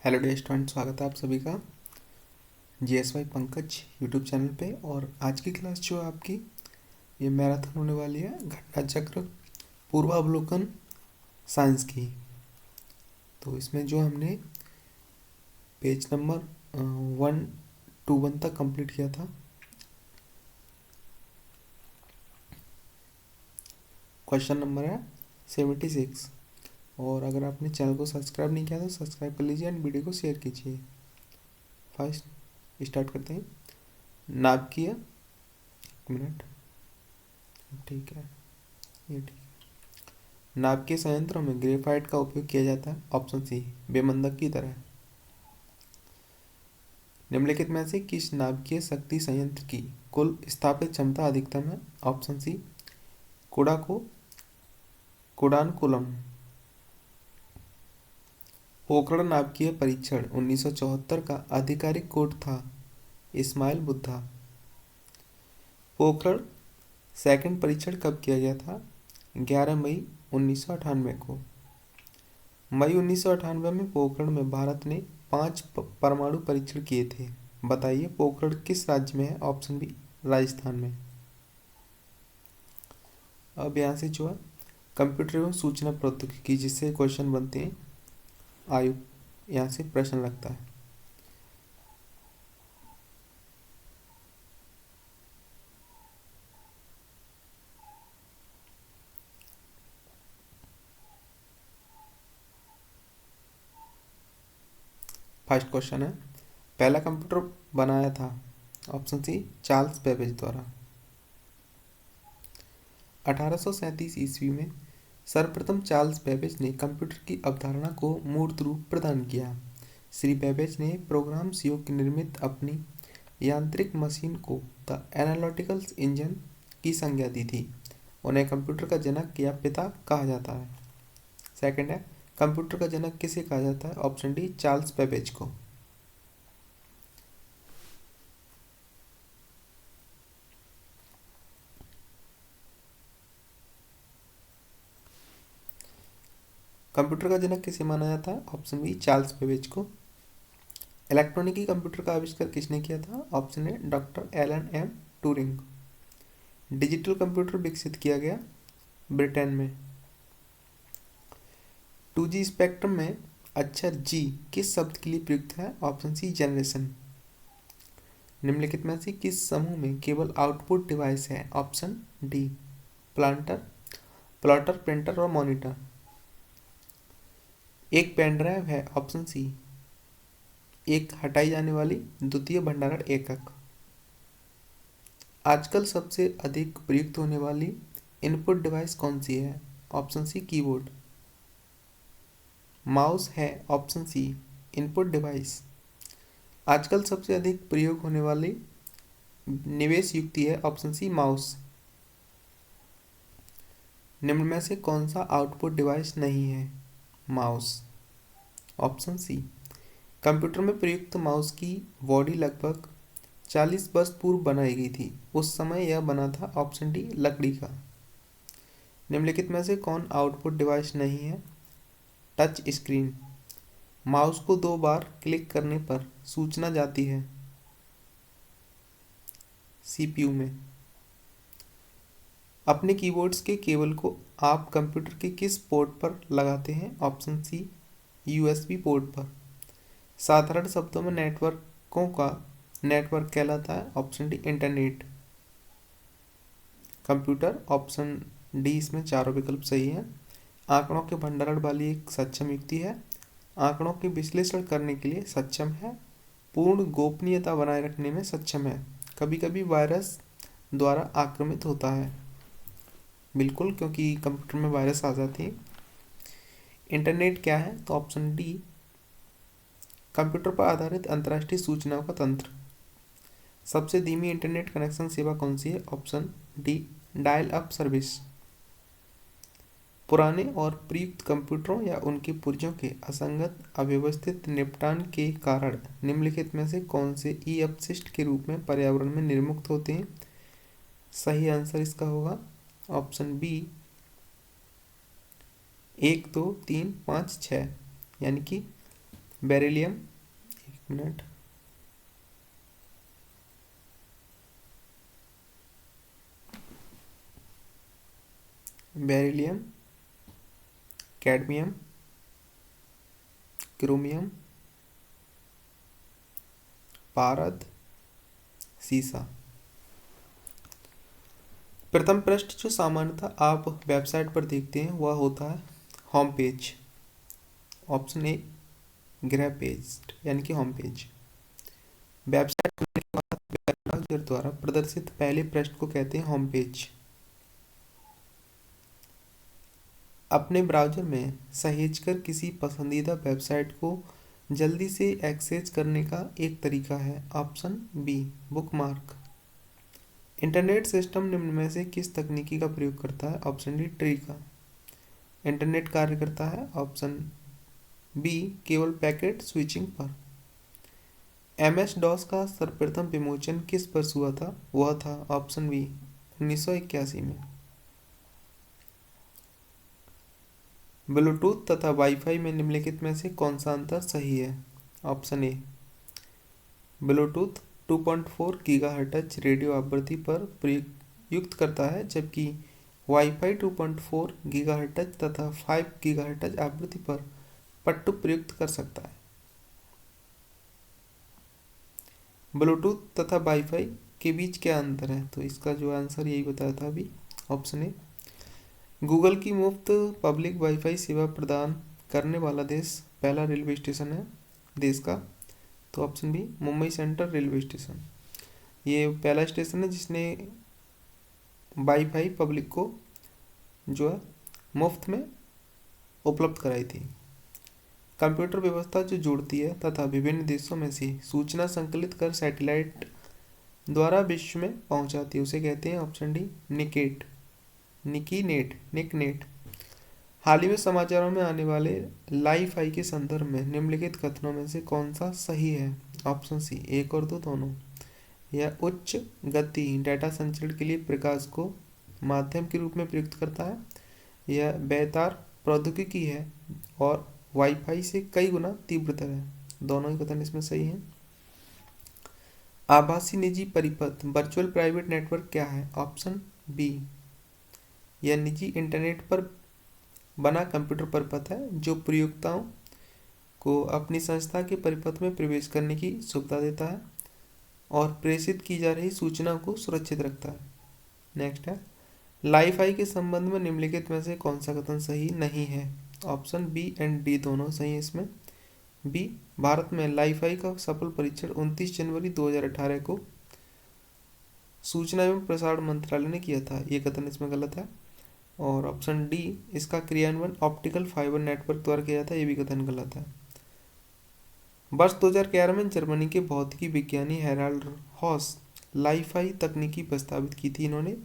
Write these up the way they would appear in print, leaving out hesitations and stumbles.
Hello dear student, स्वागत है आप सभी का जीएसवाई पंकज यूट्यूब चैनल पे। और आज की क्लास जो है आपकी ये मैराथन होने वाली है घटना चक्र पूर्वावलोकन साइंस की। तो इसमें जो हमने पेज नंबर 1 to 1 तक कंप्लीट किया था। क्वेश्चन नंबर है 76। और अगर आपने चैनल को सब्सक्राइब नहीं किया तो सब्सक्राइब कर लीजिए एंड वीडियो को शेयर कीजिए। फर्स्ट स्टार्ट करते हैं। नाभिकीय, एक मिनट, ठीक है, ये ठीक है। नाभिकीय संयंत्रों में ग्रेफाइट का उपयोग किया जाता है। ऑप्शन सी, बेमंदक की तरह। निम्नलिखित में से किस नाभिकीय शक्ति संयंत्र की कुल स्थापित क्षमता अधिकतम है? ऑप्शन सी, कोडाको कोडानकुलम। पोखरण नाभिकीय परीक्षण 1974 का आधिकारिक कोड था इस्माइल बुद्धा। पोखरण सेकंड परीक्षण कब किया गया था? 11 मई 1998 को। मई 1998 में पोखरण में भारत ने 5 परमाणु परीक्षण किए थे। बताइए पोखरण किस राज्य में है? ऑप्शन बी, राजस्थान में। अब यहाँ से जो है कंप्यूटर एवं सूचना प्रौद्योगिकी जिससे क्वेश्चन बनते हैं आयु, यहाँ से प्रश्न लगता है। फर्स्ट क्वेश्चन है, पहला कंप्यूटर बनाया था? ऑप्शन सी, चार्ल्स बेबेज द्वारा। 1837 ईस्वी में सर्वप्रथम चार्ल्स बेबेज ने कंप्यूटर की अवधारणा को मूर्त रूप प्रदान किया। श्री बेबेज ने प्रोग्राम्स योग्य निर्मित अपनी यांत्रिक मशीन को द एनालिटिकल इंजन की संज्ञा दी थी। उन्हें कंप्यूटर का जनक या पिता कहा जाता है। सेकंड है, कंप्यूटर का जनक किसे कहा जाता है? ऑप्शन डी, चार्ल्स बेबेज को। कंप्यूटर का जनक किसे माना जाता है? ऑप्शन बी, चार्ल्स बेबेज को। इलेक्ट्रॉनिकी कंप्यूटर का आविष्कार किसने किया था? Option A, doctor Alan M Turing. Digital computer विकसित किया गया ब्रिटेन में। 2G स्पेक्ट्रम में अक्षर जी किस शब्द के लिए प्रयुक्त है? Option C, generation. निम्नलिखित में से किस समूह में केवल आउटपुट डिवाइस है? Option D, planter plotter, printer और मॉनिटर। एक पेन ड्राइव है? ऑप्शन सी, एक हटाई जाने वाली द्वितीय भंडारण एकक। आजकल सबसे अधिक प्रयुक्त होने वाली इनपुट डिवाइस कौन सी है? Option C, keyboard. माउस है? Option C, input device. आजकल सबसे अधिक प्रयोग होने वाली निवेश युक्ति है? Option C, mouse. निम्न में से कौन सा आउटपुट डिवाइस नहीं है? माउस। Option C. कंप्यूटर में प्रयुक्त माउस की बॉडी लगभग 40 वर्ष पूर्व बनाई गई थी। उस समय यह बना था, ऑप्शन डी, लकड़ी का। निम्नलिखित में से कौन आउटपुट डिवाइस नहीं है? Touch screen. माउस को 2 बार क्लिक करने पर सूचना जाती है सीपीयू में। अपने कीबोर्ड्स के केबल को आप कंप्यूटर के किस पोर्ट पर लगाते हैं? ऑप्शन सी, यूएसबी पोर्ट पर। साधारण शब्दों में नेटवर्कों का नेटवर्क कहलाता है? Option D, internet. Computer, option D, इसमें चारों विकल्प सही है। आंकड़ों के भंडारण वाली एक सक्षम युक्ति है। आंकड़ों के विश्लेषण करने के लिए सक्षम है। पूर्ण गोपनीयता बनाए रखने में सक्षम है। कभी कभी वायरस द्वारा आक्रमित होता है। बिल्कुल, क्योंकि कंप्यूटर में वायरस आ जाती है। इंटरनेट क्या है? तो ऑप्शन डी, कंप्यूटर पर आधारित अंतर्राष्ट्रीय सूचनाओं का तंत्र। सबसे धीमी इंटरनेट कनेक्शन सेवा कौन सी है? Option D, dial up service. पुराने और प्रयुक्त कंप्यूटरों या उनके पुर्जों के असंगत अव्यवस्थित निपटान के कारण निम्नलिखित में से कौन से ई अपशिष्ट के रूप में पर्यावरण में निर्मुक्त होते हैं? सही आंसर इसका होगा ऑप्शन बी, 1, 2, 3, 5, 6, यानी कि बेरिलियम, एक मिनट, बेरिलियम, कैडमियम, क्रोमियम, पारद, सीसा। प्रथम पृष्ठ जो सामान्यतः आप वेबसाइट पर देखते हैं वह होता है होम पेज। ऑप्शन ए गृह पेज यानी कि होम पेज। वेबसाइट खुलने के बाद वेब ब्राउज़र द्वारा प्रदर्शित पहले पृष्ठ को कहते हैं होम पेज। अपने ब्राउज़र में सहेजकर किसी पसंदीदा वेबसाइट को जल्दी से एक्सेस करने का एक तरीका है। Option B bookmark. Internet system निम्न में से किस तकनीकी का प्रयोग करता है? ऑप्शन डी ट्री का। इंटरनेट कार्य करता है। ऑप्शन बी केवल पैकेट स्विचिंग पर। MS DOS का सर्वप्रथम विमोचन किस वर्ष हुआ था? वह था ऑप्शन बी 1981 में। ब्लूटूथ तथा वाईफाई में निम्नलिखित में से कौन सा अंतर सही है? Option A Bluetooth 2.4 gigahertz radio आवृत्ति पर प्रयुक्त करता है, जबकि वाईफाई 2.4 गीगाहर्ट्ज तथा 5 गीगाहर्ट्ज आवृत्ति पर पट्टू प्रयुक्त कर सकता है। ब्लूटूथ तथा वाईफाई के बीच क्या अंतर है? तो इसका जो आंसर यही बताया था अभी, ऑप्शन ए। गूगल की मुफ्त पब्लिक वाईफाई सेवा प्रदान करने वाला देश पहला रेलवे स्टेशन है देश का, तो option B Mumbai central railway station. ये पहला स्टेशन है जिसने वाईफाई पब्लिक को जो है मुफ्त में उपलब्ध कराई थी। कंप्यूटर व्यवस्था जो जोड़ती है तथा विभिन्न देशों में से सूचना संकलित कर सैटेलाइट द्वारा विश्व में पहुंचाती है, उसे कहते हैं ऑप्शन डी निकेट, निकनेट। हाल ही में समाचारों में आने वाले लाईफाई के संदर्भ में निम्नलिखित कथनों में से कौन सा सही है? ऑप्शन सी 1 और 2 दोनों। यह उच्च गति डेटा संचरण के लिए प्रकाश को माध्यम के रूप में प्रयुक्त करता है। यह बेतार प्रौद्योगिकी है और वाईफाई से कई गुना तीव्रतर है। दोनों ही कथन इसमें सही हैं। आभासी निजी परिपथ वर्चुअल प्राइवेट नेटवर्क क्या है? ऑप्शन बी यह निजी इंटरनेट पर बना कंप्यूटर परिपथ है जो प्रयोक्ताओं को अपनी संस्था के परिपथ में प्रवेश करने की सुविधा देता है और प्रेषित की जा रही सूचना को सुरक्षित रखता है। नेक्स्ट है लाईफाई के संबंध में निम्नलिखित में से कौन सा कथन सही नहीं है? ऑप्शन बी एंड डी दोनों सही है इसमें। बी भारत में लाईफाई का सफल परीक्षण 29 जनवरी 2018 को सूचना एवं प्रसारण मंत्रालय ने किया था, ये कथन इसमें गलत है। और ऑप्शन डी इसका क्रियान्वयन ऑप्टिकल फाइबर नेटवर्क द्वारा किया था, ये भी कथन गलत है। वर्ष 2011 में जर्मनी के भौतिकी विज्ञानी हेराल्ड हॉस लाईफाई तकनीकी प्रस्तावित की थी इन्होंने।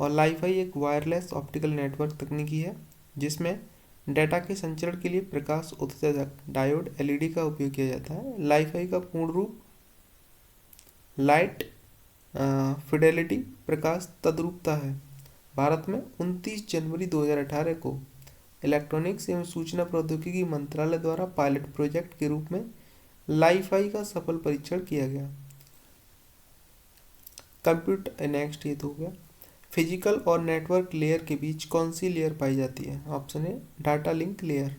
और लाईफाई एक वायरलेस ऑप्टिकल नेटवर्क तकनीकी है जिसमें डेटा के संचरण के लिए प्रकाश उत्तेजक डायोड LED का उपयोग किया जाता है। लाईफाई का पूर्ण रूप लाइट फिडेलिटी प्रकाश तद्रुपता है। भारत में 29 जनवरी 2018 को इलेक्ट्रॉनिक्स एवं सूचना प्रौद्योगिकी मंत्रालय द्वारा पायलट प्रोजेक्ट के रूप में लाईफाई का सफल परीक्षण किया गया। कंप्यूटर नेक्स्ट ये तो हो गया। फिजिकल और नेटवर्क लेयर के बीच कौन सी लेयर पाई जाती है? Option A data link layer.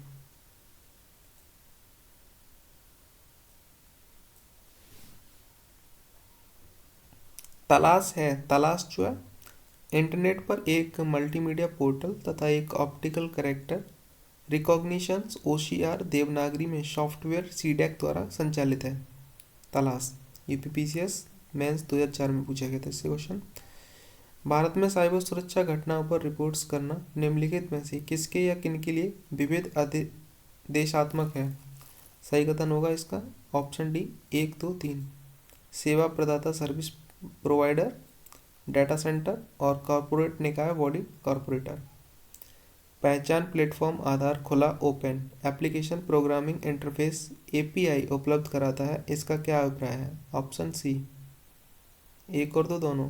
तलाश जो है इंटरनेट पर एक मल्टीमीडिया पोर्टल तथा एक optical character recognition OCR Devanagari में सॉफ्टवेयर CDAC द्वारा संचालित है। तलाश UPPCS मेंस 2004 में पूछा गया था इससे क्वेश्चन। भारत में साइबर सुरक्षा घटनाओं पर रिपोर्ट्स करना निम्नलिखित में से किसके या किन के लिए विविध देशात्मक है? सही कथन होगा इसका ऑप्शन डी 1 2 3। सेवा प्रदाता सर्विस प्रोवाइडर, डेटा सेंटर और कॉरपोरेट निकाय बॉडी कॉरपोरेटर। पहचान प्लेटफॉर्म आधार खुला open application programming interface API उपलब्ध कराता है, इसका क्या अभिप्राय है? ऑप्शन सी 1 और 2 दोनों।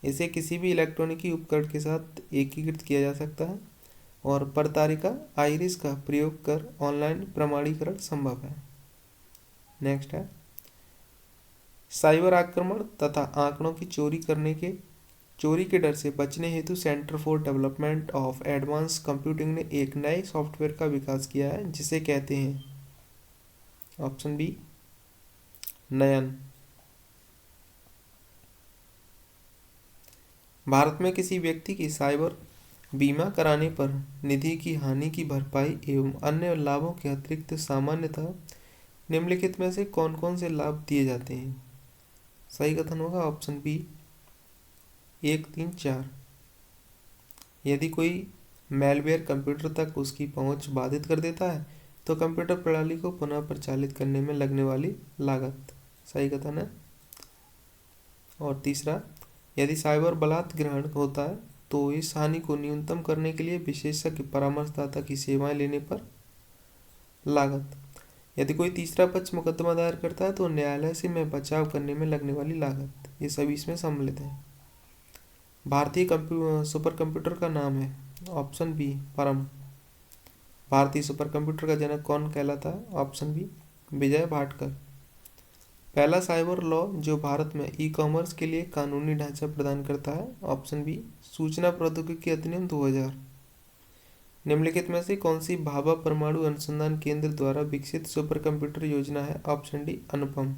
इसे किसी भी इलेक्ट्रॉनिकी उपकरण के साथ एकीकृत किया जा सकता है और प्रतारिका आइरिस का प्रयोग कर ऑनलाइन प्रमाणीकरण संभव है। नेक्स्ट है साइबर आक्रमण तथा आंकड़ों की चोरी के डर से बचने हेतु centre for development of advance computing ने एक नए सॉफ्टवेयर का विकास किया है जिसे कहते हैं ऑप्शन बी नयन। भारत में किसी व्यक्ति की साइबर बीमा कराने पर निधि की हानि की भरपाई एवं अन्य लाभों के अतिरिक्त सामान्यतः निम्नलिखित में से कौन कौन से लाभ दिए जाते हैं? सही कथन होगा ऑप्शन बी 1, 3, 4। यदि कोई मैलवेयर कंप्यूटर तक उसकी पहुंच बाधित कर देता है तो कंप्यूटर प्रणाली को पुनः प्रचालित करने में लगने वाली लागत, सही कथन है। और तीसरा, यदि साइबर बलात् ग्रहण होता है तो इस हानि को न्यूनतम करने के लिए विशेषज्ञ परामर्शदाता की सेवाएं लेने पर लागत। यदि कोई तीसरा पक्ष मुकदमा दायर करता है तो न्यायालय से में बचाव करने में लगने वाली लागत, ये सभी इसमें सम्मिलित है। भारतीय सुपर कंप्यूटर का नाम है ऑप्शन बी परम। भारतीय सुपर कंप्यूटर का जनक कौन कहलाता है? ऑप्शन बी विजय भाटकर। पहला साइबर लॉ जो भारत में ई कॉमर्स के लिए कानूनी ढांचा प्रदान करता है? ऑप्शन बी सूचना प्रौद्योगिकी अधिनियम 2000। निम्नलिखित में से कौन सी भाभा परमाणु अनुसंधान केंद्र द्वारा विकसित सुपर कंप्यूटर योजना है? ऑप्शन डी अनुपम।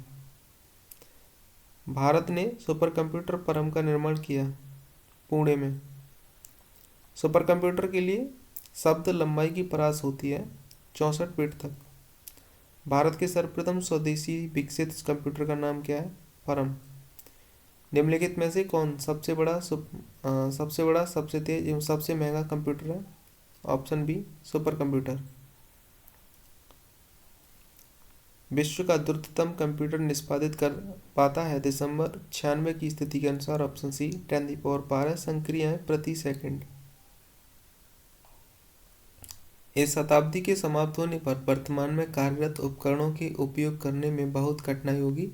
भारत ने सुपर कंप्यूटर परम का निर्माण किया पुणे में। सुपर कंप्यूटर के लिए शब्द लंबाई की परास होती है 64 बिट तक। भारत के सर्वप्रथम स्वदेशी विकसित कंप्यूटर का नाम क्या है? परम। निम्नलिखित में से कौन सबसे बड़ा सबसे तेज एवं सबसे महंगा कंप्यूटर है? Option be super computer. विश्व का द्रुततम कंप्यूटर निष्पादित कर पाता है दिसंबर 96 की स्थिति के अनुसार? ऑप्शन सी 10⁻12 संक्रियाएं प्रति सेकंड। इस शताब्दी के समाप्त होने पर वर्तमान में कार्यरत उपकरणों के उपयोग करने में बहुत कठिनाई होगी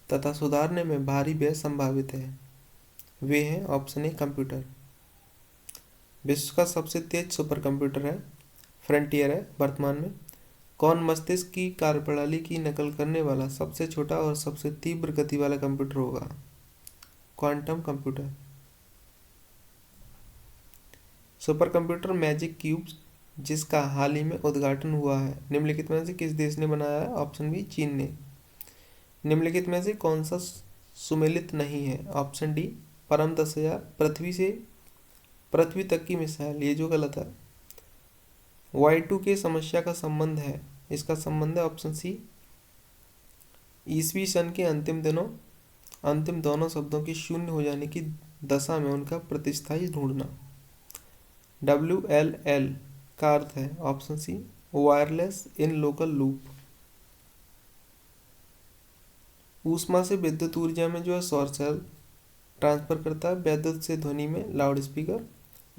तथा सुधारने में भारी व्यय संभावित है। वे हैं ऑप्शन ए कंप्यूटर। विश्व का सबसे तेज सुपर कंप्यूटर है फ्रंटियर है वर्तमान में। कौन मस्तिष्क की कार्यप्रणाली की नकल करने वाला सबसे छोटा और सबसे तीव्र गति वाला कंप्यूटर होगा? Quantum computer. Super computer magic cube जिसका हाल ही में उद्घाटन हुआ है निम्नलिखित में से किस देश ने बनाया है? ऑप्शन बी चीन ने। निम्नलिखित में से कौन सा सुमेलित नहीं है? ऑप्शन डी परम 10,000 पृथ्वी तक की मिसाइल, ये जो गलत है। Y2K समस्या का संबंध है, इसका संबंध है ऑप्शन सी ईसवी सन के अंतिम दोनों शब्दों के शून्य हो जाने की दशा में उनका प्रतिस्थाई ढूंढना। WLL का अर्थ है option C wireless in local loop. ऊष्मा से विद्युत ऊर्जा में जो है सौर सेल ट्रांसफर करता है, विद्युत से ध्वनि में लाउड स्पीकर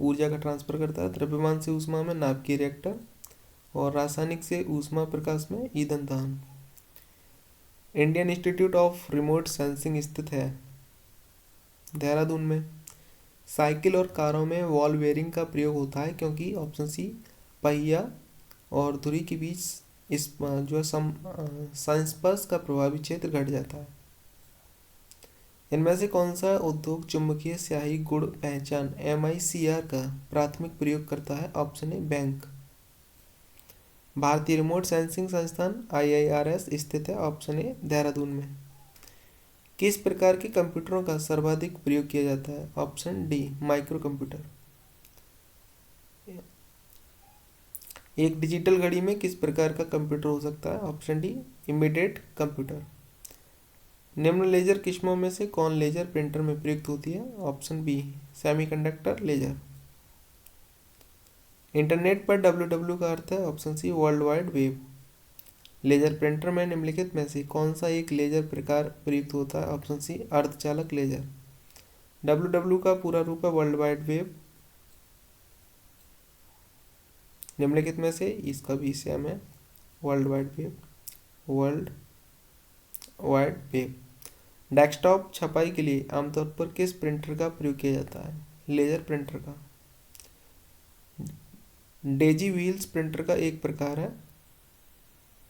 ऊर्जा का ट्रांसफर करता है, द्रव्यमान से ऊष्मा में नाभिकीय रिएक्टर और रासायनिक से ऊष्मा प्रकाश में ईंधन दहन। Indian institute of remote sensing स्थित है देहरादून में। साइकिल और कारों में वॉल बेयरिंग का प्रयोग होता है क्योंकि ऑप्शन सी पहिया और धुरी के बीच इस जो संस्पर्श का प्रभावी क्षेत्र घट जाता है। इनमें से कौन सा उद्योग चुंबकीय स्याही गुण पहचान MICR का प्राथमिक प्रयोग करता है? Option A bank. भारतीय रिमोट सेंसिंग संस्थान IIRS स्थित है ऑप्शन ए देहरादून में। किस प्रकार के कंप्यूटरों का सर्वाधिक प्रयोग किया जाता है? Option D micro computer. एक डिजिटल घड़ी में किस प्रकार का कंप्यूटर हो सकता है? Option D immediate computer. निम्न लेजर किस्मों में से कौन लेजर प्रिंटर में प्रयुक्त होती है? Option B semiconductor laser. Internet पर WW का अर्थ है option C world wide web. Laser printer में निम्नलिखित में से कौन सा एक लेजर प्रकार प्रयुक्त होता है? ऑप्शन सी अर्धचालक लेजर। WW का पूरा रूप है वर्ल्ड वाइड वेब। निम्नलिखित में से इसका भी सेम है वर्ल्ड वाइड वेब। डेस्कटॉप छपाई के लिए आमतौर पर किस प्रिंटर का प्रयोग किया जाता है? लेजर प्रिंटर का। डेजी व्हील्स प्रिंटर का एक प्रकार है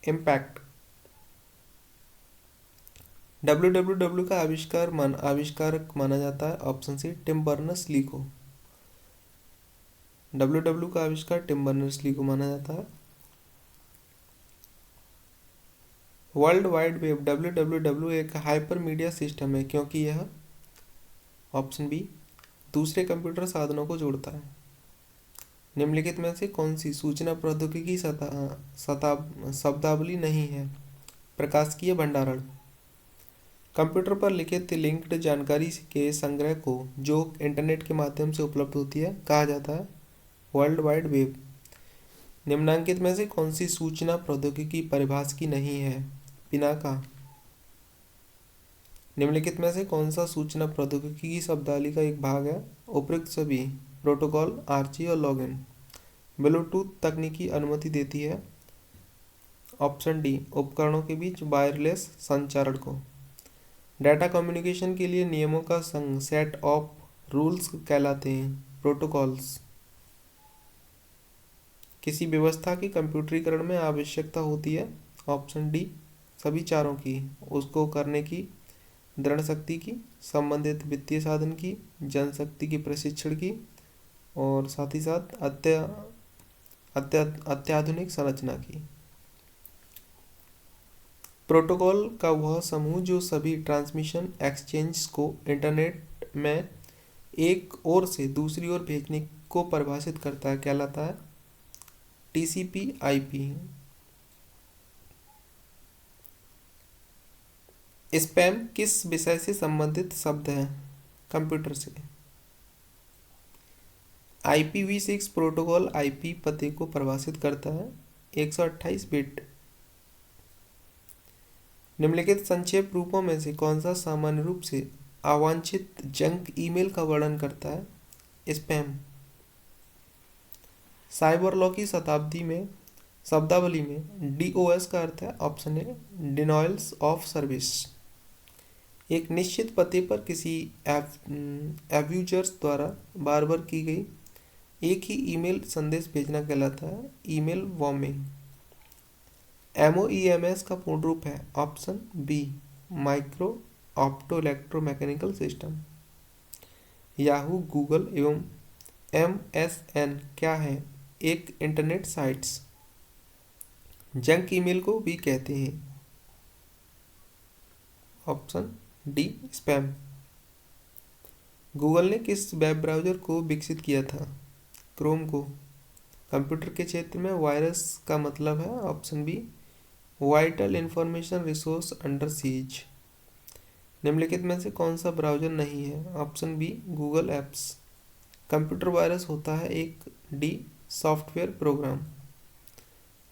इम्पैक्ट। WWW का आविष्कारक माना जाता है। ऑप्शन सी टिम बर्नर्स-ली को। WWW का आविष्कार टिम बर्नर्स-ली को माना जाता है। वर्ल्ड वाइड वेब WWW एक हाइपर मीडिया सिस्टम है क्योंकि यह ऑप्शन बी दूसरे कंप्यूटर साधनों को जोड़ता है। निम्नलिखित में से कौन सी सूचना प्रौद्योगिकी शब्दावली नहीं है? प्रकाशिकीय भंडारण। कंप्यूटर पर लिखित लिंक्ड जानकारी के संग्रह को जो इंटरनेट के माध्यम से उपलब्ध होती है कहा जाता है वर्ल्ड वाइड वेब। निम्नांकित में से कौन सी सूचना प्रौद्योगिकी परिभाषा नहीं है? पिनाका। निम्नलिखित में से कौन सा सूचना प्रौद्योगिकी की शब्दावली का एक भाग है? उपयुक्त सभी। प्रोटोकॉल, आरजी और लॉगिन। ब्लूटूथ तकनीकी अनुमति देती है। ऑप्शन डी उपकरणों के बीच वायरलेस संचारण को। डाटा कम्युनिकेशन के लिए नियमों का संग सेट ऑफ रूल्स कहलाते हैं प्रोटोकॉल्स। किसी व्यवस्था के कंप्यूटरीकरण में आवश्यकता होती है। ऑप्शन डी सभी चारों की। उसको करने की, दृढ़ शक्ति की, संबंधित वित्तीय साधन की, जनशक्ति की प्रशिक्षण की और साथ ही साथ अत्याधुनिक संरचना की। प्रोटोकॉल का वह समूह जो सभी ट्रांसमिशन एक्सचेंज को इंटरनेट में एक ओर से दूसरी ओर भेजने को परिभाषित करता है कहलाता है TCP/IP। स्पैम किस विषय से संबंधित शब्द है? कंप्यूटर से। IPv6 प्रोटोकॉल IP पते को परिभाषित करता है 128 बिट। निम्नलिखित संक्षेप रूपों में से कौन सा सामान्य रूप से अवांछित जंक ईमेल का वर्णन करता है? स्पैम। साइबर लॉ की शब्दावली में DOS का अर्थ है option A denials of service. एक निश्चित पते पर किसी एब्यूजर्स द्वारा बार बार की गई एक ही ईमेल संदेश भेजना कहलाता है ईमेल वॉर्मिंग। MOEMS का पूर्ण रूप है option B micro opto electromechanical system. Yahoo, Google एवं MSN क्या है? एक इंटरनेट साइट्स। जंक ईमेल को भी कहते हैं ऑप्शन डी स्पैम। गूगल ने किस वेब ब्राउज़र को विकसित किया था? क्रोम को। कंप्यूटर के क्षेत्र में वायरस का मतलब है option B vital information resource under siege. निम्नलिखित में से कौन सा ब्राउज़र नहीं है? Option B Google apps. Computer virus होता है एक डी सॉफ्टवेयर प्रोग्राम।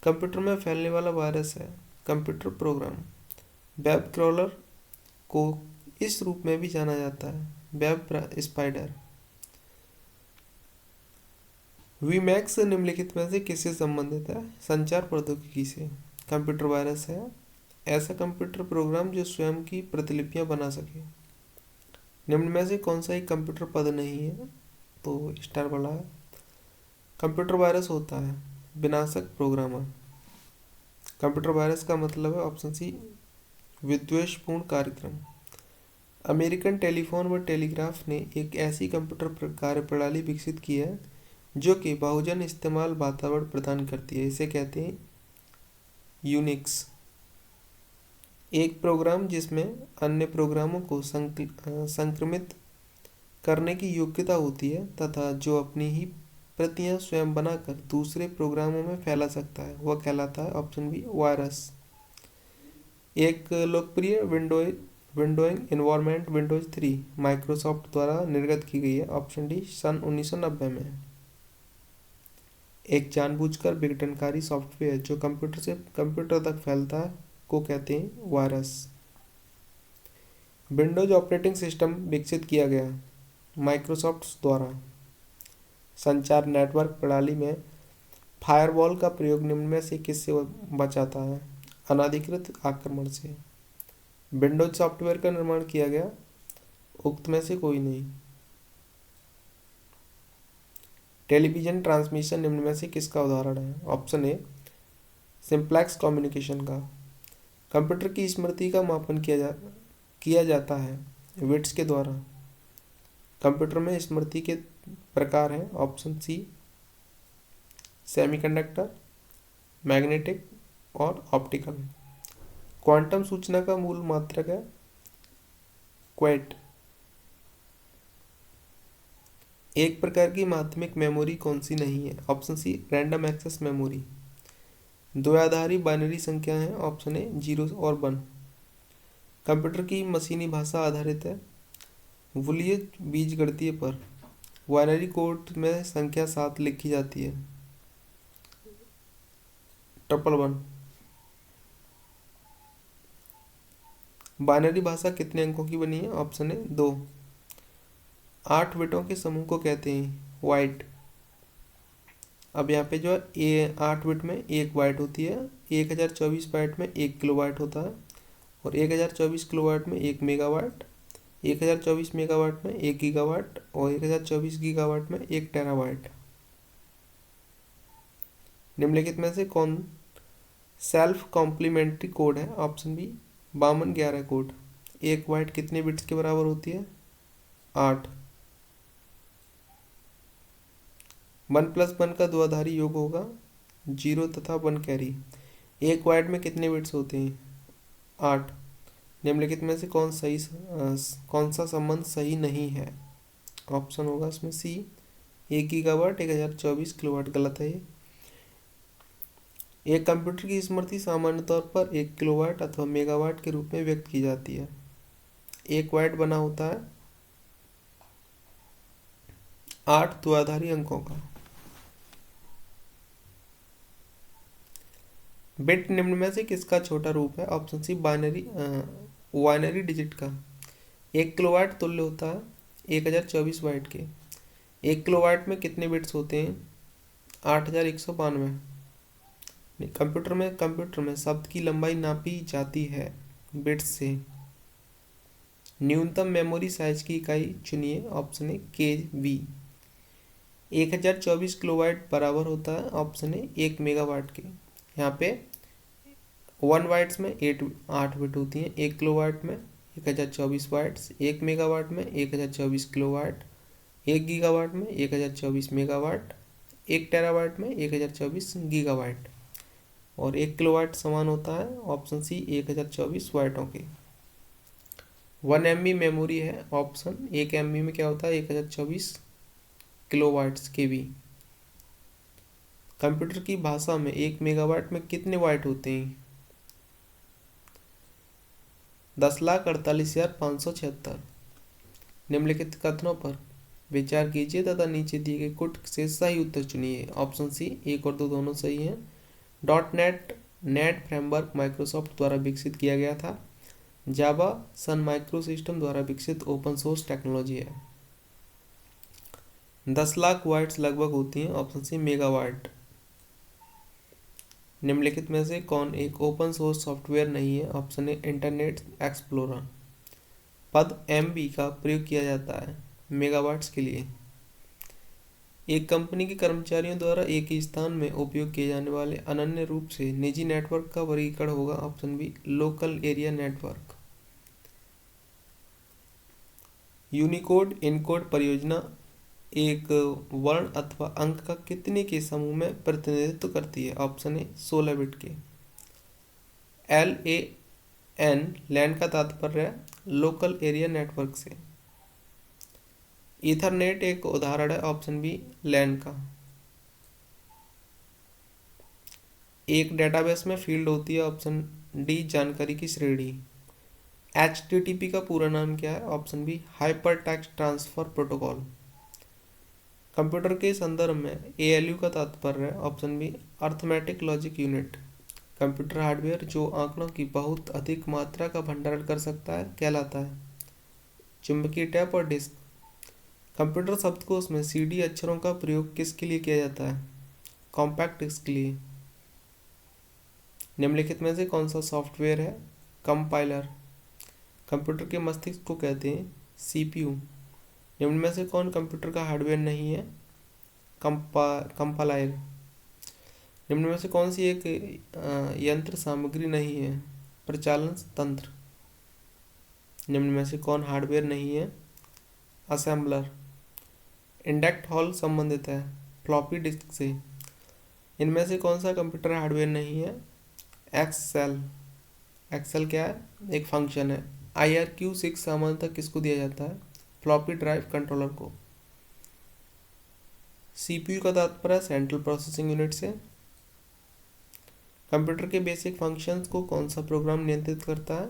कंप्यूटर में फैलने वाला वायरस है कंप्यूटर प्रोग्राम। वेब क्रॉलर को इस रूप में भी जाना जाता है वेब स्पाइडर। वीमैक्स निम्नलिखित में से किससे संबंधित है? संचार प्रौद्योगिकी से। कंप्यूटर वायरस है ऐसा कंप्यूटर प्रोग्राम जो स्वयं की प्रतिलिपियां बना सके। निम्न में से कौन सा एक कंप्यूटर पद नहीं है? तो स्टार वाला है। कंप्यूटर वायरस होता है विनाशक प्रोग्रामर। कंप्यूटर वायरस का मतलब है ऑप्शन सी विद्वेषपूर्ण कार्यक्रम। अमेरिकन टेलीफोन व टेलीग्राफ ने एक ऐसी कंप्यूटर कार्यप्रणाली विकसित की है जो कि बहुजन इस्तेमाल वातावरण प्रदान करती है। इसे कहते हैं यूनिक्स। एक प्रोग्राम जिसमें अन्य प्रोग्रामों को संक्रमित करने की योग्यता होती है तथा जो अपनी ही प्रतियां स्वयं बनाकर दूसरे प्रोग्रामों में फैला सकता है वह कहलाता है ऑप्शन बी वायरस। एक लोकप्रिय विंडोइंग एनवायरनमेंट विंडोज 3 माइक्रोसॉफ्ट द्वारा निर्गत की गई है ऑप्शन डी सन 1990 में। एक जानबूझकर विघटनकारी सॉफ्टवेयर जो कंप्यूटर से कंप्यूटर तक फैलता है को कहते हैं वायरस। विंडोज ऑपरेटिंग सिस्टम विकसित किया गया माइक्रोसॉफ्ट द्वारा। संचार नेटवर्क प्रणाली में फायरवॉल का प्रयोग निम्न में से किससे बचाता है? अनधिकृत आक्रमण से। विंडोज सॉफ्टवेयर का निर्माण किया गया उक्त में से कोई नहीं। टेलीविजन ट्रांसमिशन निम्न में से किसका उदाहरण है? ऑप्शन ए सिंप्लेक्स कम्युनिकेशन का। कंप्यूटर की स्मृति का मापन किया किया जाता है बिट्स के द्वारा। कंप्यूटर में स्मृति के प्रकार हैं, ऑप्शन सी सेमीकंडक्टर, मैग्नेटिक और ऑप्टिकल। क्वांटम सूचना का मूल मात्रक है क्वैट। एक प्रकार की माध्यमिक मेमोरी कौन सी नहीं है, option C random access memory. द्विआधारी बाइनरी संख्या है, ऑप्शन ए 0 और 1। कंप्यूटर की मशीनी भाषा आधारित है बूलियन बीजगणितीय पर। बाइनरी कोड में संख्या 7 लिखी जाती है, 111। बाइनरी भाषा कितने अंकों की बनी है, ऑप्शन ए 2। 8 बिटों के समूह को कहते हैं वाइट। अब यहाँ पे जो है 8 बिट में 1 बाइट होती है, 1024 बाइट में 1 किलोबाइट होता है, और 1024 किलोबाइट में 1 मेगाबाइट, 1024 मेगाबाइट में 1 गीगाबाइट, और 1024 गीगाबाइट में 1 टेराबाइट। निम्नलिखित में से कौन सेल्फ कॉम्प्लीमेंट्री कोड है, ऑप्शन बी 5211 कोड। 1 बाइट कितने बिट्स के बराबर होती है, 8। 1+1 का द्विआधारी योग होगा 0 तथा 1 कैरी। 1 बाइट में कितने बिट्स होते हैं, 8। निम्नलिखित में से कौन सा संबंध सही नहीं है, ऑप्शन होगा इसमें सी 1 गीगाबाइट 1024 किलोवाट। गलत है ये। एक कंप्यूटर की स्मृति सामान्य तौर पर 1 किलोवाट अथवा मेगावाट के रूप में व्यक्त की जाती है। 1 बाइट बना होता है 8 द्विआधारी अंकों का। बिट निम्न में से किसका छोटा रूप है, ऑप्शन सी बाइनरी डिजिट का। 1 किलोवाट तुल्य होता है 1024 बाइट के। 1 किलोवाट में कितने बिट्स होते हैं, 8192। कंप्यूटर में शब्द की लंबाई नापी जाती है बिट्स से। न्यूनतम मेमोरी साइज की इकाई चुनिए, ऑप्शन ए केबी। 1024 किलोबाइट बराबर होता है, ऑप्शन ए 1 मेगाबाइट के। यहाँ पे 1 बाइट्स में 8 बिट होती हैं। 1 किलोबाइट में 1024 बाइट्स, 1 मेगावाट में 1024 किलोवाट, 1 गीगावाट में 1024 मेगावाट, 1 टेराबाइट में 1024 गीगाबाइट, और 1 किलोवाट समान होता है ऑप्शन सी 1024 वाइटों के। 1 MB मेमोरी है ऑप्शन। 1 MB में क्या होता है, 1024 किलोवाट्स के भी। कंप्यूटर की भाषा में 1 मेगावाट में कितने वाइट होते हैं, 10,48,576। निम्नलिखित कथनों पर विचार कीजिए तथा नीचे दिए गए कुछ से सही उत्तर चुनिए, ऑप्शन सी 1 और 2 दोनों सही हैं। नेट फ्रेमवर्क माइक्रोसॉफ्ट द्वारा विकसित किया गया था। जावा सन माइक्रो सिस्टम द्वारा विकसित ओपन सोर्स टेक्नोलॉजी है। 10 लाख वाइट्स लगभग होती हैं, ऑप्शन सी मेगावाट। निम्नलिखित में से कौन एक ओपन सोर्स सॉफ्टवेयर नहीं है, ऑप्शन ए इंटरनेट एक्सप्लोरर। पद MB का प्रयोग किया जाता है मेगावाट्स के लिए। एक कंपनी के कर्मचारियों द्वारा एक ही स्थान में उपयोग किए जाने वाले अनन्य रूप से निजी नेटवर्क का वर्गीकरण होगा, option B local area network. Unicode encode परियोजना एक वर्ण अथवा अंक का कितने के समूह में प्रतिनिधित्व करती है, ऑप्शन ए 16 बिट के। LAN का तात्पर्य है लोकल एरिया नेटवर्क से। ईथरनेट एक उदाहरण है, ऑप्शन बी लैन का। एक डेटाबेस में फील्ड होती है, ऑप्शन डी जानकारी की श्रेणी। HTTP का पूरा नाम क्या है, option B hyper text transfer protocol. Computer के संदर्भ में ALU का तात्पर्य है, option B arithmetic logic unit. Computer hardware जो आंकड़ों की बहुत अधिक मात्रा का भंडारण कर सकता है कहलाता है चुंबकीय टैप और डिस्क। कंप्यूटर शब्दकोश में CD अक्षरों का प्रयोग किसके लिए किया जाता है, कॉम्पैक्ट डिस्क के लिए। निम्नलिखित में से कौन सा सॉफ्टवेयर है, कंपाइलर। कंप्यूटर के मस्तिष्क को कहते हैं CPU। निम्न में से कौन कंप्यूटर का हार्डवेयर नहीं है, कंपाइलर। निम्न में से कौन सी एक यंत्र सामग्री नहीं है, प्रचालन तंत्र। निम्न में से कौन हार्डवेयर नहीं है? असेंबलर। इंडेक्ट हॉल संबंधित है फ्लॉपी डिस्क से। इनमें से कौन सा कंप्यूटर हार्डवेयर नहीं है? एक्सेल। एक्सेल क्या है? एक फंक्शन है। IRQ6 सामान्यतः किसको दिया जाता है? फ्लॉपी ड्राइव कंट्रोलर को। CPU का तात्पर्य सेंट्रल प्रोसेसिंग यूनिट से। कंप्यूटर के बेसिक फंक्शंस को कौन सा प्रोग्राम नियंत्रित करता है?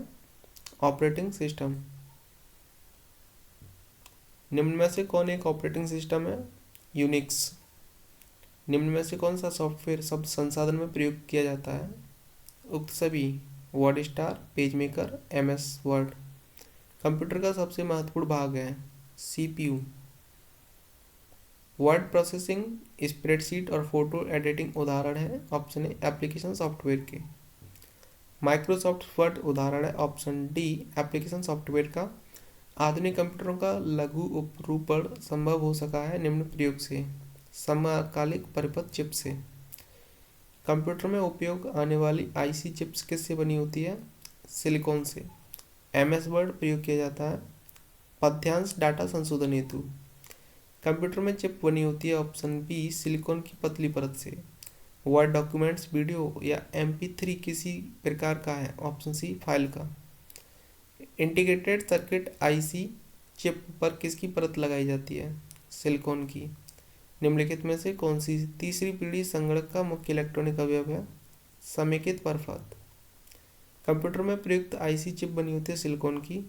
Operating system. निम्न में से कौन एक ऑपरेटिंग सिस्टम है? यूनिक्स। निम्न में से कौन सा सॉफ्टवेयर शब्द संसाधन में प्रयोग किया जाता है? उक्त सभी। Word star, page maker, MS word. Computer का सबसे महत्वपूर्ण भाग है CPU। वर्ड प्रोसेसिंग, स्प्रेडशीट और फोटो एडिटिंग उदाहरण है। ऑप्शन ए एप्लीकेशन सॉफ्टवेयर के। माइक्रोसॉफ्ट वर्ड उदाहरण है। ऑप्शन डी एप्लीकेशन सॉफ्टवेयर का। आधुनिक कंप्यूटरों का लघु उपरूपण संभव हो सका है निम्न प्रयोग से। समकालिक परिपथ चिप से। कंप्यूटर में उपयोग आने वाली IC चिप्स किससे बनी होती है? सिलिकॉन से। MS वर्ड प्रयोग किया जाता है पद्यांश डाटा संशोधन हेतु। कंप्यूटर में चिप बनी होती है। ऑप्शन बी सिलिकॉन की पतली परत से। वर्ड डॉक्यूमेंट्स, वीडियो या MP3 किसी प्रकार का है? ऑप्शन सी फाइल का। इंटीग्रेटेड सर्किट IC चिप पर किसकी परत लगाई जाती है? सिलिकॉन की। निम्नलिखित में से कौन सी तीसरी पीढ़ी संगणक का मुख्य इलेक्ट्रॉनिक अवयव है? समेकित परत। कंप्यूटर में प्रयुक्त IC चिप बनी होती है सिलिकॉन की।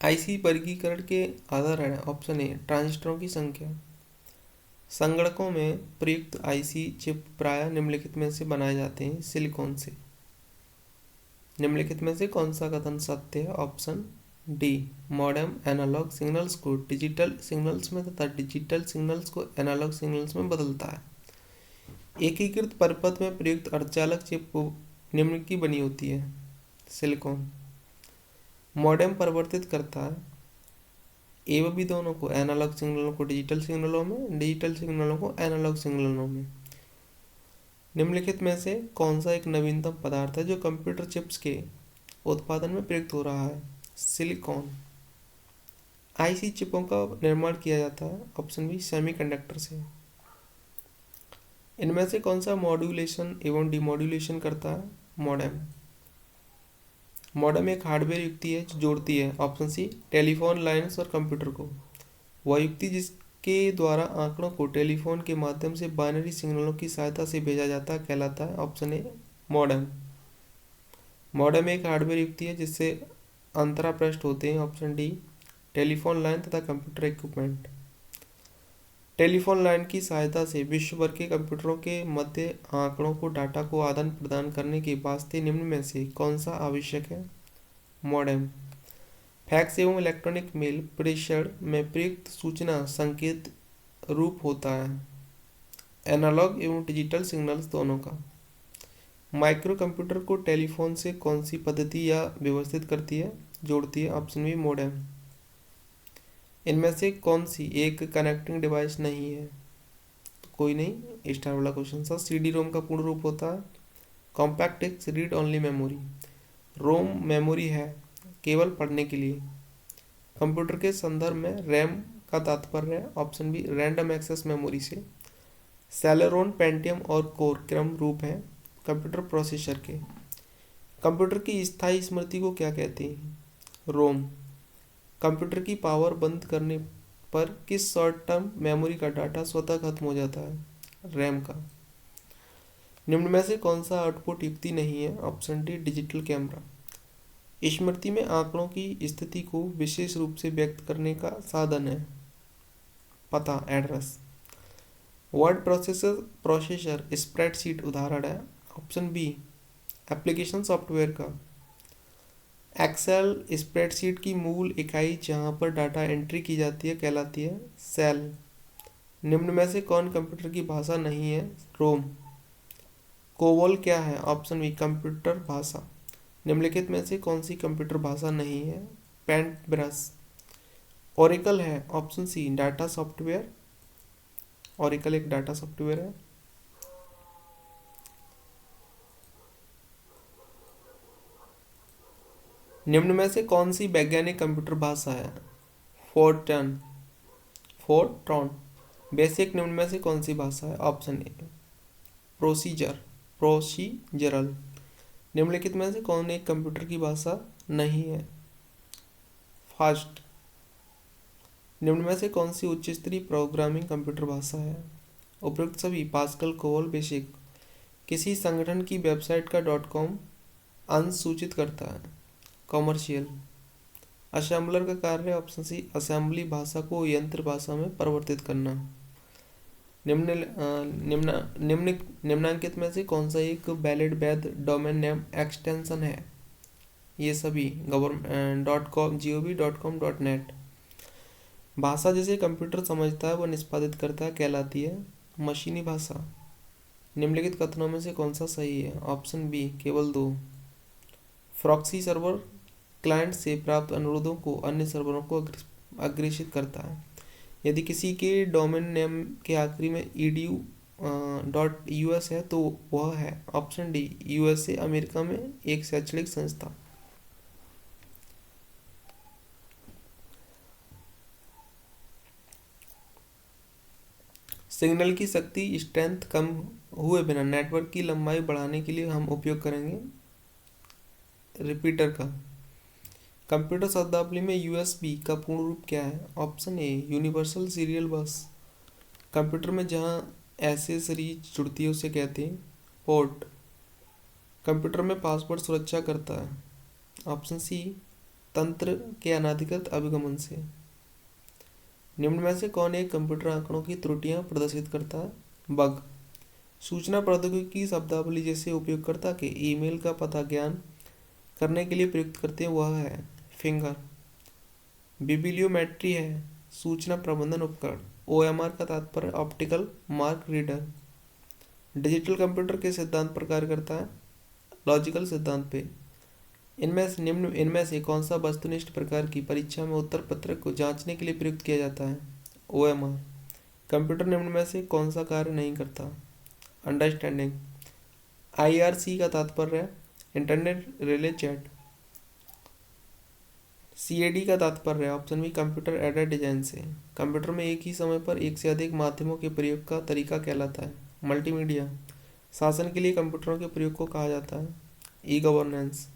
IC वर्गीकरण के आधार है। ऑप्शन ए ट्रांजिस्टरों की संख्या। संगणकों में प्रयुक्त IC चिप प्रायः निम्नलिखित में से बनाए जाते हैं सिलिकॉन से। निम्नलिखित में से कौन सा कथन सत्य है? Option D modem analog signals को डिजिटल सिग्नल्स में तथा डिजिटल सिग्नल्स को एनालॉग सिग्नल्स में बदलता है। एकीकृत परिपथ में प्रयुक्त अर्धचालक चिप निम्न की बनी होती है सिलिकॉन। मॉडेम परिवर्तित करता है ए व बी दोनों को, एनालॉग सिग्नलों को डिजिटल सिग्नलों में, डिजिटल सिग्नलों को एनालॉग सिग्नलों में। निम्नलिखित में से कौन सा एक नवीनतम पदार्थ है जो कंप्यूटर चिप्स के उत्पादन में प्रयुक्त हो रहा है? सिलिकॉन। IC चिपों का निर्माण किया जाता है। ऑप्शन बी सेमीकंडक्टर से। इनमें से कौन सा मॉड्यूलेशन एवं डिमॉड्यूलेशन करता है? मॉडेम। मॉडेम एक हार्डवेयर युक्ति है जो जोड़ती है। ऑप्शन सी टेलीफोन लाइन्स और कंप्यूटर को। वह युक्ति जिसके द्वारा आंकड़ों को टेलीफोन के माध्यम से बाइनरी सिग्नलों की सहायता से भेजा जाता है कहलाता है। Option A modem. मॉडेम एक हार्डवेयर युक्ति है जिससे अंतरा पृष्ठ होते हैं। ऑप्शन डी टेलीफोन लाइन तथा कंप्यूटर इक्विपमेंट। टेलीफोन लाइन की सहायता से विश्व भर के कंप्यूटरों के मध्य आंकड़ों को डाटा को आदान प्रदान करने के वास्ते निम्न में से कौन सा आवश्यक है? मॉडेम। फैक्स एवं इलेक्ट्रॉनिक मेल प्रेषण में प्रयुक्त सूचना संकेत रूप होता है एनालॉग एवं डिजिटल सिग्नल्स दोनों का। माइक्रो कंप्यूटर को टेलीफोन से कौन सी पद्धति या व्यवस्थित करती है, जोड़ती है? Option B modem. इनमें से कौन सी एक कनेक्टिंग डिवाइस नहीं है? तो कोई नहीं, स्टार वाला क्वेश्चन था। CD-ROM का पूर्ण रूप होता है compact disc read only memory. ROM memory है केवल पढ़ने के लिए। कंप्यूटर के संदर्भ में रैम का तात्पर्य है। Option B random access memory से। सेलेरॉन, पेंटियम और कोर क्रम रूप है कंप्यूटर प्रोसेसर के। कंप्यूटर की स्थायी स्मृति को क्या कहते हैं? रोम। कंप्यूटर की पावर बंद करने पर किस शॉर्ट टर्म मेमोरी का डाटा स्वतः खत्म हो जाता है? रैम का। निम्न में से कौन सा आउटपुट युक्ति नहीं है? Option D digital camera. स्मृति में आंकड़ों की स्थिति को विशेष रूप से व्यक्त करने का साधन है पता, एड्रेस। वर्ड प्रोसेसर स्प्रेडशीट उदाहरण है। ऑप्शन बी एप्लीकेशन सॉफ्टवेयर का। एक्सेल स्प्रेडशीट की मूल इकाई जहां पर डाटा एंट्री की जाती है कहलाती है सेल। निम्न में से कौन कंप्यूटर की भाषा नहीं है? रोम। कोबोल क्या है? ऑप्शन बी कंप्यूटर भाषा। निम्नलिखित में से कौन सी कंप्यूटर भाषा नहीं है? Paint brush. ओरेकल है। Option C data software. Oracle एक डाटा सॉफ्टवेयर है। निम्न में से कौन सी वैज्ञानिक कंप्यूटर भाषा है? फोर्ट्रॉन। फोर्ट्रॉन। बेसिक निम्न में से कौन सी भाषा है? Option A procedural. निम्नलिखित में से कौन एक कंप्यूटर की भाषा नहीं है? फास्ट। निम्न में से कौन सी उच्च स्तरीय प्रोग्रामिंग कंप्यूटर भाषा है? उपयुक्त सभी पास्कल, कोबोल, बेसिक। किसी संगठन की वेबसाइट का .com अंश सूचित करता है? कॉमर्शियल। असेंबलर का कार्य ऑप्शन सी असेंबली भाषा को यंत्र भाषा में परिवर्तित करना। निम्नांकित में से कौन सा एक वैलिड वैध डोमेन नेम एक्सटेंशन है? ये सभी .com.gov.com.net। भाषा जिसे कंप्यूटर समझता है व निष्पादित करता है कहलाती है मशीनी भाषा। निम्नलिखित कथनों में से कौन सा सही है? ऑप्शन बी केवल 2। प्रॉक्सी सर्वर क्लाइंट से प्राप्त अनुरोधों को अन्य सर्वरों को अग्रेषित करता है। यदि किसी के डोमेन नेम के आखिरी में edu.us है तो वह है ऑप्शन डी यूएसए, अमेरिका में एक शैक्षणिक संस्था। सिग्नल की शक्ति स्ट्रेंथ कम हुए बिना नेटवर्क की लंबाई बढ़ाने के लिए हम उपयोग करेंगे रिपीटर का। कंप्यूटर शब्दावली में यूएसबी का पूर्ण रूप क्या है? ऑप्शन ए यूनिवर्सल सीरियल बस। कंप्यूटर में जहां एसेसरीज जुड़ती है उसे कहते हैं पोर्ट। कंप्यूटर में पासवर्ड सुरक्षा करता है? ऑप्शन सी तंत्र के अनाधिकृत अभिगमन से। निम्न में से कौन एक कंप्यूटर आंकड़ों की त्रुटियां प्रदर्शित करता है? बग। सूचना प्रौद्योगिकी की शब्दावली जैसे उपयोगकर्ता के ईमेल का पता ज्ञान करने के लिए प्रयुक्त करते हैं वह है फिंगर। बिबिलियोमेट्री है सूचना प्रबंधन उपकरण। ओएमआर का तात्पर्य optical mark reader. Digital computer के सिद्धांत पर कार्य करता है? लॉजिकल सिद्धांत पे। इनमें से कौन सा वस्तुनिष्ठ प्रकार की परीक्षा में उत्तर पत्रक को जांचने के लिए प्रयुक्त किया जाता है? ओएमआर। कंप्यूटर निम्न में से कौन सा कार्य नहीं करता? अंडरस्टैंडिंग। आईआरसी का तात्पर्य है इंटरनेट रिले चैट। सीएडी का तात्पर्य है option B computer aided design से। कंप्यूटर में एक ही समय पर एक से अधिक माध्यमों के प्रयोग का तरीका कहलाता है मल्टीमीडिया। शासन के लिए कंप्यूटरों के प्रयोग को कहा जाता है ई गवर्नेंस।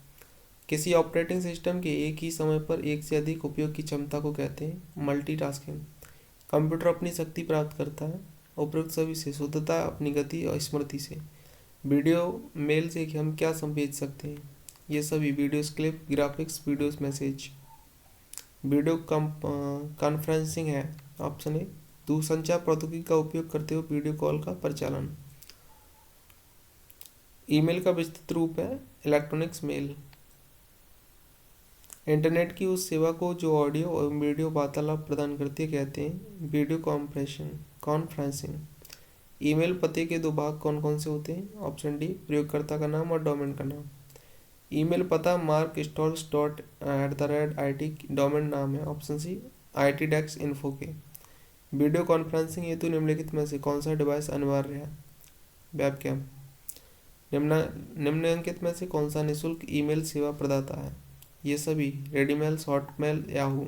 किसी ऑपरेटिंग सिस्टम के एक ही समय पर एक से अधिक उपयोग की क्षमता को कहते हैं मल्टीटास्किंग। कंप्यूटर अपनी शक्ति प्राप्त करता है उपयुक्त सभी से शुद्धता, अपनी गति और स्मृति से। वीडियो मेल से हम क्या भेज सकते हैं? ये सभी video clip, graphics, video message. Video conferencing है ऑप्शन ए दूरसंचार प्रौद्योगिकी का उपयोग करते हुए वीडियो कॉल का परिचालन। ईमेल का विस्तृत रूप है इलेक्ट्रॉनिक्स मेल। इंटरनेट की उस सेवा को जो ऑडियो और वीडियो वार्तालाप प्रदान करती है कहते हैं वीडियो कॉन्फ्रेंसिंग। ईमेल पते के 2 भाग कौन कौन से होते हैं? ऑप्शन डी प्रयोगकर्ता का नाम और डोमेन का नाम। ईमेल पता markstolz@it डोमेन नाम है ऑप्शन सी itdex.info के। वीडियो कॉन्फ्रेंसिंग हेतु निम्नलिखित में से कौन सा डिवाइस अनिवार्य है? वेबकैम। निम्नलिखित में से कौन सा निःशुल्क ईमेल सेवा प्रदाता है? ये सभी रेडीमेल, हॉटमेल, याहू।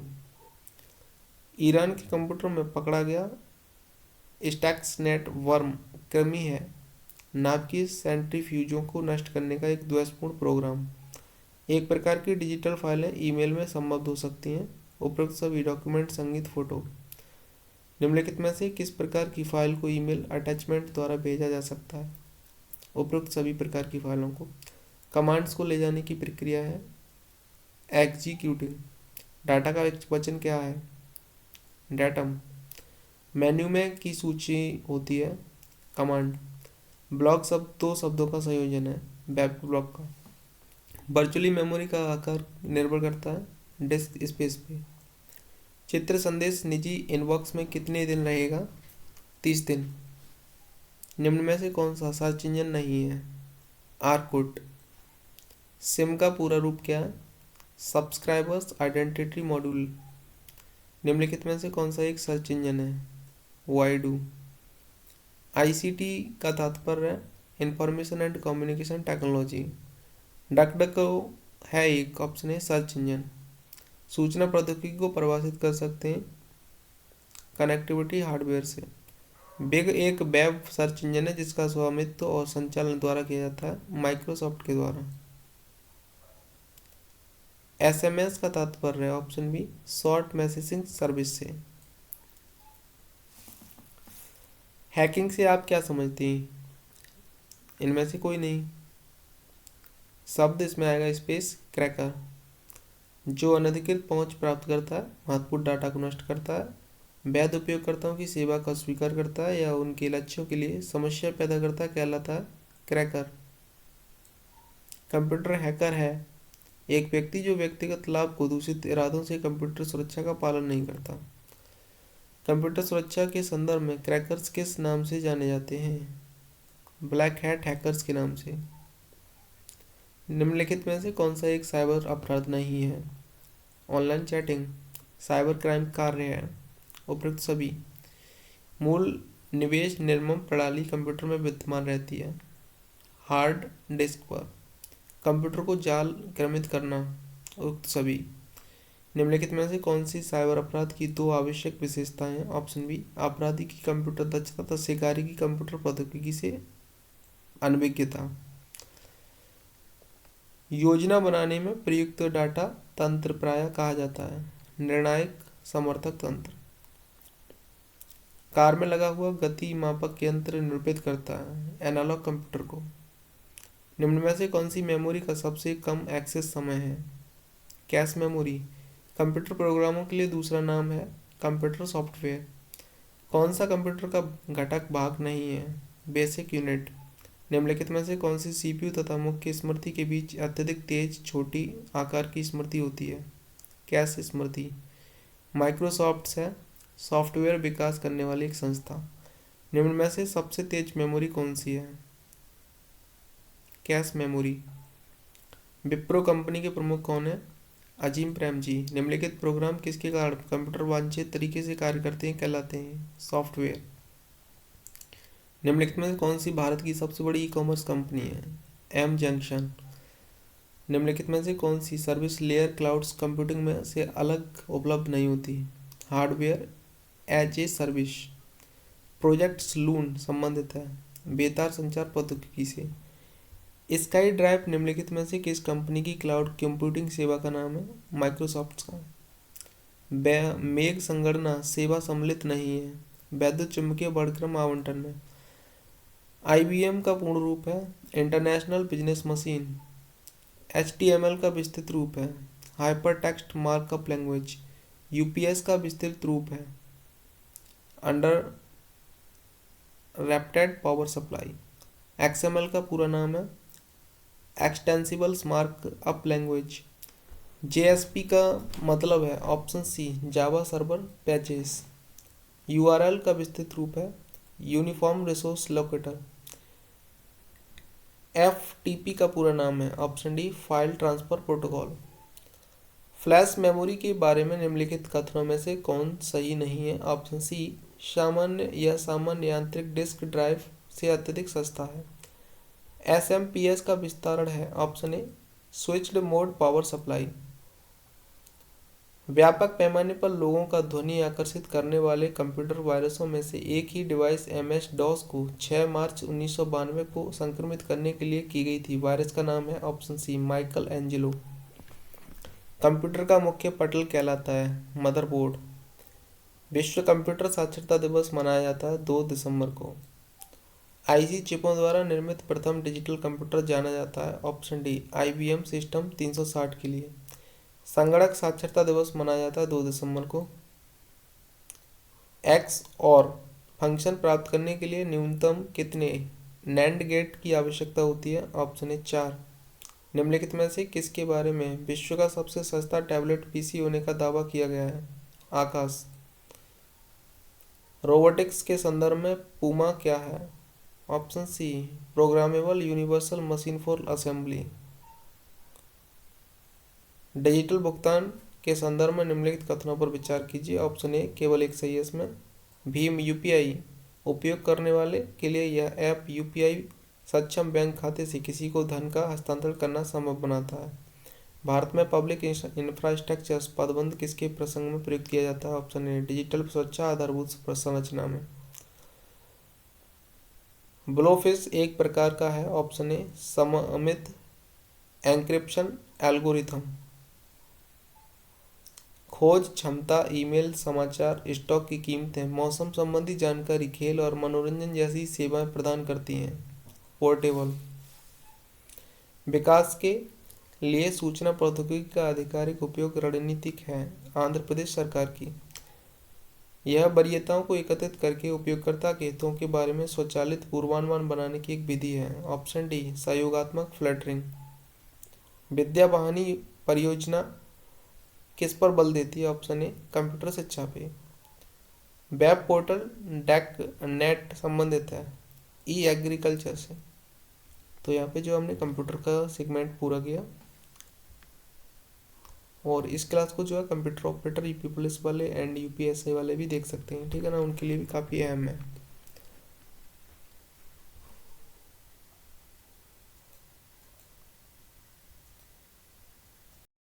ईरान के कंप्यूटर में पकड़ा गया स्टैक्सनेट वर्म कृमि है नाभ की सेंट्रीफ्यूजों को नष्ट करने का एक द्वेषपूर्ण प्रोग्राम। एक प्रकार की डिजिटल फाइलें ईमेल में संबद्ध हो सकती हैं उपरोक्त सभी डॉक्यूमेंट, संगीत, फोटो। निम्नलिखित में से किस प्रकार की फाइल को ईमेल अटैचमेंट द्वारा भेजा जा सकता है? उपरोक्त सभी प्रकार की फाइलों को। कमांड्स को ले जाने की प्रक्रिया है एग्जीक्यूटिंग। डाटा का एक वचन क्या है? डेटम। मेन्यू में की सूची होती है कमांड। ब्लॉक शब्द 2 शब्दों का संयोजन है वेब ब्लॉक का। वर्चुअली मेमोरी का आकार निर्भर करता है डिस्क स्पेस पे। चित्र संदेश निजी इनबॉक्स में कितने दिन रहेगा? 30 दिन। निम्न में से कौन सा सर्च इंजन नहीं है? आर्कुट। सिम का पूरा रूप क्या है? Subscribers identity module. निम्नलिखित में से कौन सा एक सर्च इंजन है? वाइडू। आईसीटी का तात्पर्य है इंफॉर्मेशन एंड कम्युनिकेशन टेक्नोलॉजी। डकडको है एक ऑप्शन है सर्च इंजन। सूचना प्रौद्योगिकी को परिभाषित कर सकते हैं कनेक्टिविटी हार्डवेयर से। बिग एक वेब सर्च इंजन है जिसका स्वामित्व और संचालन द्वारा किया जाता है माइक्रोसॉफ्ट के द्वारा। एसएमएस का तात्पर्य है option B short messaging service से। हैकिंग से आप क्या समझते हैं? इनमें से कोई नहीं। शब्द इसमें आएगा स्पेस क्रैकर, जो अनधिकृत पहुंच प्राप्त करता है, महत्वपूर्ण डाटा को नष्ट करता है, वैध उपयोगकर्ताओं की सेवा का स्वीकार करता है या उनके लक्ष्यों के लिए समस्या पैदा करता है, कहलाता है क्रैकर। कंप्यूटर हैकर है एक व्यक्ति जो व्यक्तिगत लाभ को दूषित इरादों से कंप्यूटर सुरक्षा का पालन नहीं करता। कंप्यूटर सुरक्षा के संदर्भ में क्रैकर्स किस नाम से जाने जाते हैं? ब्लैक हैट हैकर्स के नाम से। निम्नलिखित में से कौन सा एक साइबर अपराध नहीं है? ऑनलाइन चैटिंग साइबर क्राइम कार्य है, उपयुक्त सभी। मूल निवेश निर्मम प्रणाली कंप्यूटर में विद्यमान रहती है, हार्ड डिस्क पर। कंप्यूटर को जाल क्रमित करना, उपयुक्त सभी। निम्नलिखित में से कौन सी साइबर अपराध की दो आवश्यक विशेषताएं हैं? ऑप्शन बी अपराधी की कंप्यूटर दक्षता तथा शिकारी की कंप्यूटर प्रौद्योगिकी से अनभिज्ञता। योजना बनाने में प्रयुक्त डाटा तंत्र प्रायः कहा जाता है निर्णायक समर्थक तंत्र। कार में लगा हुआ गति मापक यंत्र निरूपित करता है एनालॉग कंप्यूटर को। निम्न में से कौन सी मेमोरी का सबसे कम एक्सेस समय है? कैश मेमोरी कंप्यूटर प्रोग्रामों के लिए दूसरा नाम है कंप्यूटर सॉफ्टवेयर। कौन सा कंप्यूटर का घटक भाग नहीं है? Basic unit. निम्नलिखित में से कौन सी सीपीयू तथा मुख्य स्मृति के बीच अत्यधिक तेज छोटी आकार की स्मृति होती है? कैश स्मृति। माइक्रोसॉफ्ट है सॉफ्टवेयर विकास करने वाली एक संस्था। निम्न में से सबसे तेज मेमोरी कौन सी है? Cache memory. विप्रो कंपनी के प्रमुख कौन है? अजीम प्रेमजी। निम्नलिखित प्रोग्राम किसके कारण कंप्यूटर वांछित तरीके से कार्य करते हैं, कहलाते हैं सॉफ्टवेयर। निम्नलिखित में कौन सी भारत की सबसे बड़ी ई कॉमर्स कंपनी है? M junction. निम्नलिखित में से कौन सी सर्विस लेयर क्लाउड्स कंप्यूटिंग में से अलग उपलब्ध नहीं होती? Hardware as a service. Project Loon संबंधित है बेतार संचार प्रौद्योगिकी से। स्काई ड्राइव निम्नलिखित में से किस कंपनी की क्लाउड कंप्यूटिंग सेवा का नाम है? माइक्रोसॉफ्ट का। मेघ संगणना सेवा सम्मिलित नहीं है वैद्युत चुंबकीय वर्णक्रम आवंटन में। IBM का पूर्ण रूप है इंटरनेशनल बिजनेस मशीन। HTML का विस्तृत रूप है hyper text markup language. UPS का विस्तृत रूप है अंडर रैप्टेड पावर सप्लाई। XML का पूरा नाम है एक्सटेंसिबल मार्कअप लैंग्वेज। JSP का मतलब है option C Java server pages. URL का विस्तृत रूप है यूनिफॉर्म रिसोर्स लोकेटर। FTP का पूरा नाम है option D file transfer protocol. Flash memory के बारे में निम्नलिखित कथनों में से कौन सही नहीं है? ऑप्शन सी सामान्य या सामान्य यांत्रिक डिस्क ड्राइव से अत्यधिक सस्ता है। SMPS का विस्तारण है option A switched mode power supply. व्यापक पैमाने पर लोगों का ध्वनि आकर्षित करने वाले कंप्यूटर वायरसों में से एक ही डिवाइस MS-DOS को 6 मार्च 1992 को संक्रमित करने के लिए की गई थी। वायरस का नाम है option C Michelangelo. Computer का मुख्य पटल कहलाता है मदरबोर्ड। विश्व कंप्यूटर साक्षरता दिवस मनाया जाता है 2 दिसंबर को। IC चिपों द्वारा निर्मित प्रथम डिजिटल कंप्यूटर जाना जाता है ऑप्शन डी IBM सिस्टम 360 के लिए। संगणक साक्षरता दिवस मनाया जाता है 2 दिसंबर को। X और फंक्शन प्राप्त करने के लिए न्यूनतम कितने NAND गेट की आवश्यकता होती है? Option A 4। निम्नलिखित में से किसके बारे में विश्व का सबसे सस्ता टैबलेट PC होने का दावा किया गया है? आकाश। रोबोटिक्स के संदर्भ में पूमा क्या है? Option C programmable universal machine for assembly. Digital भुगतान के संदर्भ में निम्नलिखित कथनों पर विचार कीजिए। ऑप्शन ए केवल एक सही है इसमें। भीम UPI उपयोग करने वाले के लिए यह ऐप UPI सक्षम बैंक खाते से किसी को धन का हस्तांतरण करना संभव बनाता है। भारत में पब्लिक इंफ्रास्ट्रक्चर पदबंध किसके प्रसंग में प्रयुक्त किया जाता है? ऑप्शन ए डिजिटल सुरक्षा आधारभूत संरचना में। ब्लोफिश एक प्रकार का है। ऑप्शन ए सममित एन्क्रिप्शन एल्गोरिथम। खोज क्षमता ईमेल समाचार स्टॉक की कीमतें मौसम संबंधी जानकारी खेल और मनोरंजन जैसी सेवाएं प्रदान करती हैं। पोर्टेबल। विकास के लिए सूचना प्रौद्योगिकी का आधिकारिक उपयोग रणनीतिक है आंध्र प्रदेश सरकार की। यह वरीयताओं को एकत्रित करके उपयोगकर्ता के हितों के बारे में स्वचालित पूर्वानुमान बनाने की एक विधि है। ऑप्शन डी सहयोगात्मक फ्लटरिंग। विद्या वाहिनी परियोजना किस पर बल देती है? ऑप्शन ए कंप्यूटर शिक्षा पे। वेब पोर्टल डेक नेट संबंधित है ई एग्रीकल्चर से। तो यहाँ पे जो हमने कंप्यूटर का सेगमेंट पूरा किया और इस क्लास को जो है कंप्यूटर ऑपरेटर यूपी पुलिस वाले एंड यूपीएससी वाले भी देख सकते हैं, ठीक है ना, उनके लिए भी काफ़ी अहम है।